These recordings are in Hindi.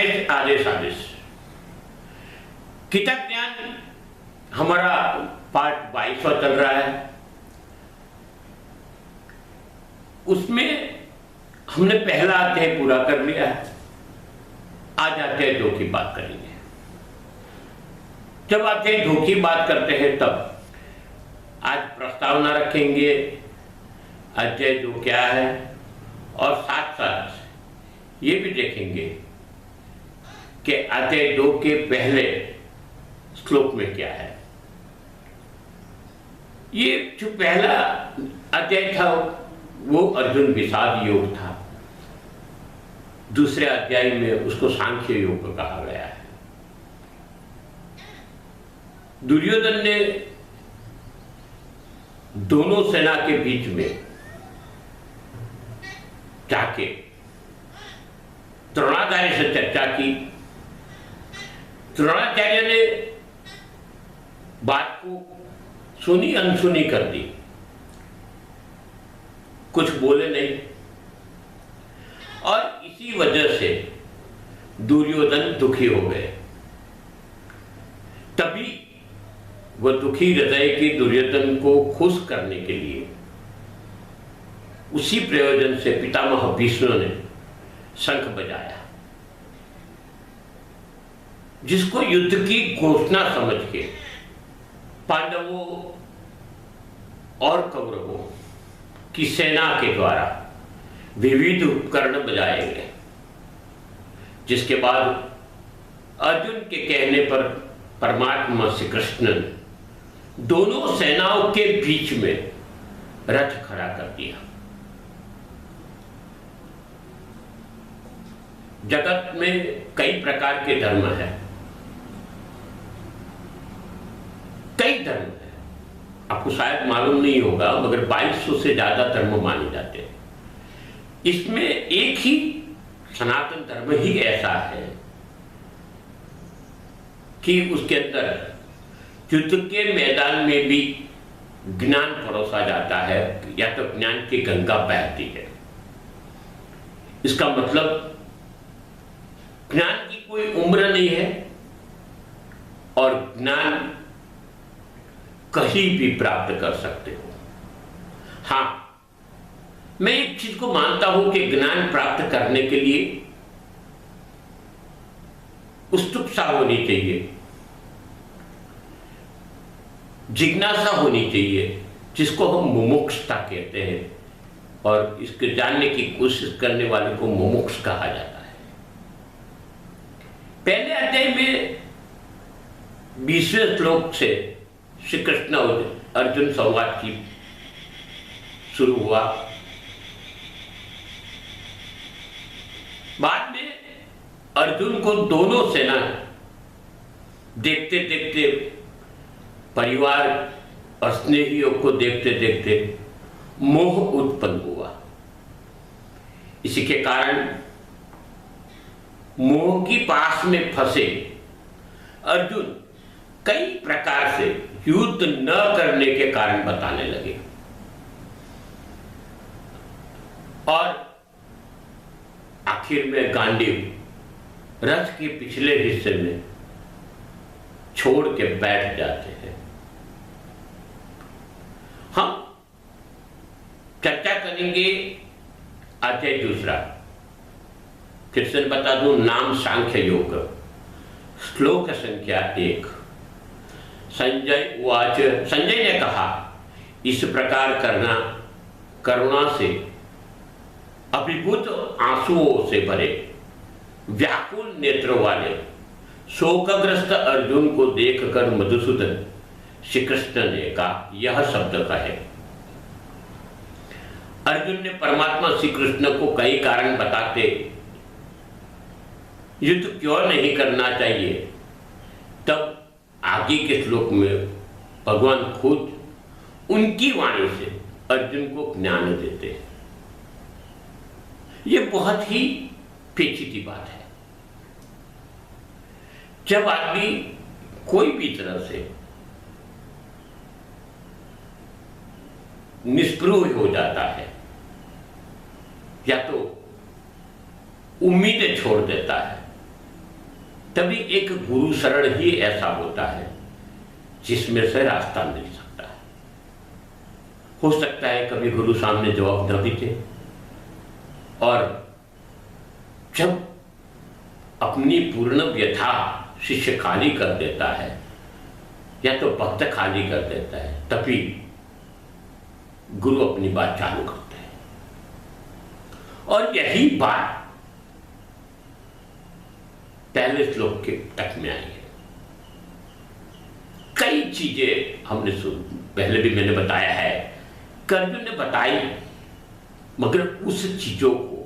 आदेश आदेश आदेश। कितक ज्ञान हमारा पार्ट 22वां चल रहा है। उसमें हमने पहला अध्याय पूरा कर लिया है। आज अध्याय 2 की बात करेंगे। जब अध्याय 2 की बात करते हैं तब आज प्रस्तावना रखेंगे अध्याय 2 क्या है, और साथ साथ ये भी देखेंगे कि अध्याय 2 के पहले श्लोक में क्या है। ये जो पहला अध्याय था वो अर्जुन विषाद योग था। दूसरे अध्याय में उसको सांख्य योग कहा गया है। दुर्योधन ने दोनों सेना के बीच में जाके द्रोणाचार्य से चर्चा की। द्रोणाचार्य ने बात को सुनी अनसुनी कर दी, कुछ बोले नहीं, और इसी वजह से दुर्योधन दुखी हो गए। तभी वह दुखी हृदय के दुर्योधन को खुश करने के लिए उसी प्रयोजन से पितामह भीष्म ने शंख बजाया, जिसको युद्ध की घोषणा समझ के पांडवों और कौरवों की सेना के द्वारा विविध उपकरण बजाए गए। जिसके बाद अर्जुन के कहने पर परमात्मा श्री कृष्ण ने दोनों सेनाओं के बीच में रथ खड़ा कर दिया। जगत में कई प्रकार के धर्म है, कई धर्म है, आपको शायद मालूम नहीं होगा, मगर 2200 से ज्यादा धर्म माने जाते हैं। इसमें एक ही सनातन धर्म ही ऐसा है कि उसके अंदर युद्ध के मैदान में भी ज्ञान परोसा जाता है, या तो ज्ञान की गंगा बहती है। इसका मतलब ज्ञान की कोई उम्र नहीं है, और ज्ञान कहीं भी प्राप्त कर सकते हो। हां, मैं एक चीज को मानता हूं कि ज्ञान प्राप्त करने के लिए उत्सुकता होनी चाहिए, जिज्ञासा होनी चाहिए, जिसको हम मुमुक्षुता कहते हैं, और इसके जानने की कोशिश करने वाले को मुमुक्ष कहा जाता है। पहले अध्याय में 20वें श्लोक से श्री कृष्ण और अर्जुन संवाद की शुरू हुआ। बाद में अर्जुन को दोनों सेना देखते देखते, परिवार और स्नेहियों को देखते देखते मोह उत्पन्न हुआ। इसी के कारण मोह की पास में फंसे अर्जुन कई प्रकार से युद्ध न करने के कारण बताने लगे, और आखिर में गांडीव रथ के पिछले हिस्से में छोड़ के बैठ जाते हैं। हम चर्चा करेंगे अध्याय 2। फिर से बता दूं, नाम सांख्य योग, श्लोक संख्या 1। संजय उवाच, संजय ने कहा, इस प्रकार करना करुणा से अभिभूत आंसुओं से भरे व्याकुल नेत्रों वाले शोकग्रस्त अर्जुन को देखकर मधुसूदन श्री कृष्ण ने कहा, यह शब्द कहे। अर्जुन ने परमात्मा श्री कृष्ण को कई कारण बताते युद्ध क्यों नहीं करना चाहिए। तब आगे के श्लोक में भगवान खुद उनकी वाणी से अर्जुन को ज्ञान देते हैं। यह बहुत ही पेचीदी बात है। जब आदमी कोई भी तरह से निष्प्रभ हो जाता है या तो उम्मीदें छोड़ देता है तभी एक गुरु शरण ही ऐसा होता है जिसमें से रास्ता मिल सकता है। हो सकता है कभी गुरु सामने जवाब न भी दे, और जब अपनी पूर्ण व्यथा शिष्य खाली कर देता है या तो भक्त खाली कर देता है, तभी गुरु अपनी बात चालू करते हैं। और यही बात पहले श्लोक के तक में आई है। कई चीजें हमने पहले भी मैंने बताया है, कर्जुन ने बताई, मगर उस चीजों को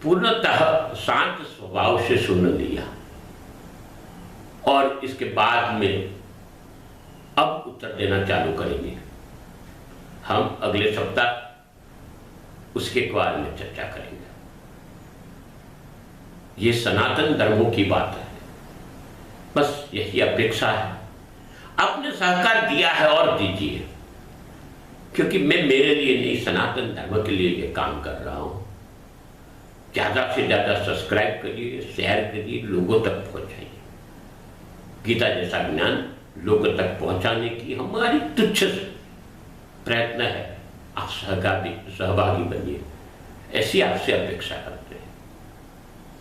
पूर्णतः शांत स्वभाव से सुन लिया। और इसके बाद में अब उत्तर देना चालू करेंगे। हम अगले सप्ताह उसके बारे में चर्चा करेंगे। ये सनातन धर्मों की बात है, बस यही अपेक्षा है। आपने सहकार दिया है और दीजिए, क्योंकि मैं मेरे लिए नहीं, सनातन धर्म के लिए ये काम कर रहा हूं। ज्यादा से ज्यादा सब्सक्राइब करिए, शेयर करिए, लोगों तक पहुंचाइए। गीता जैसा ज्ञान लोगों तक पहुंचाने की हमारी तुच्छ प्रयत्न है। आप सहभागी बनिए, ऐसी आपसे अपेक्षा करते हैं।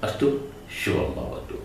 अस्तु, शुभम भवतु।